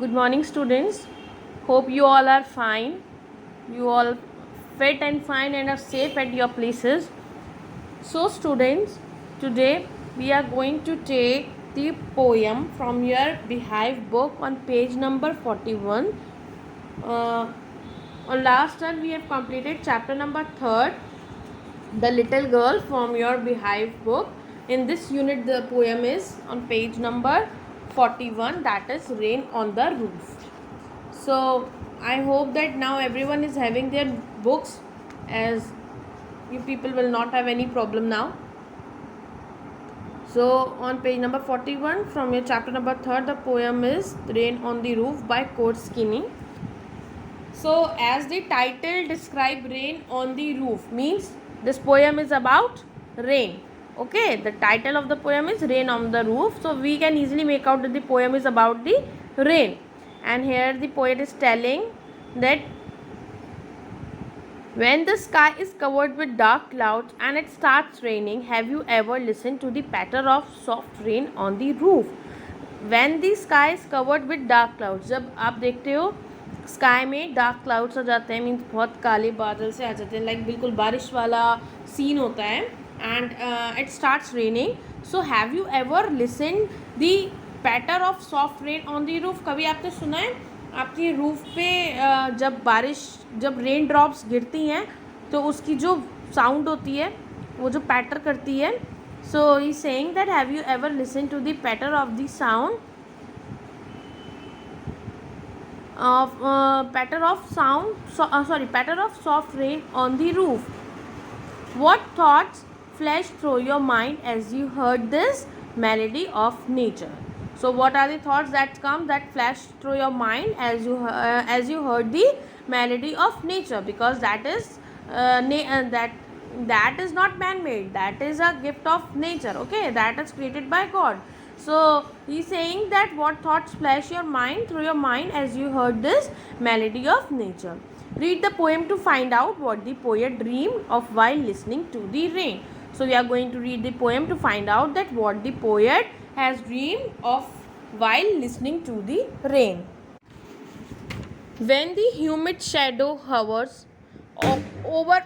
Good morning, students. Hope you all are fine. You all fit and fine and are safe at your places. So, students, today we are going to take the poem from your Beehive book on page number 41. On last turn, we have completed chapter number 3, The Little Girl, from your Beehive book. In this unit, the poem is on page number 41, that is Rain on the Roof. So I hope that now everyone is having their books, as you people will not have any problem now. So on page number 41 from your chapter number 3, the poem is Rain on the Roof by Kurt Skinny. So as the title describe, rain on the roof means this poem is about rain. Okay, the title of the poem is Rain on the Roof. So we can easily make out that the poem is about the rain. And here the poet is telling that when the sky is covered with dark clouds and it starts raining, have you ever listened to the patter of soft rain on the roof? When the sky is covered with dark clouds, जब आप देखते हो sky में dark clouds आ जाते हैं, means बहुत काले बादल से आ जाते हैं, लाइक बिल्कुल बारिश वाला सीन होता है, and it starts raining. So have you ever listen the patter of soft rain on the roof? कभी आपने सुना है आपकी रूफ पे जब रेन ड्रॉप्स गिरती हैं तो उसकी जो साउंड होती है, वो जो पैटर करती है. So he saying that have you ever listen to the patter of the sound patter of soft rain on the roof. What thoughts flashed through your mind as you heard this melody of nature? So what are the thoughts that flashed through your mind as you heard the melody of nature? Because that is that is not man-made, that is a gift of nature. Okay, that is created by God. So he's saying that what thoughts flash through your mind as you heard this melody of nature. Read the poem to find out what the poet dreamed of while listening to the rain. So we are going to read the poem to find out that what the poet has dreamed of while listening to the rain. When the humid shadow hovers over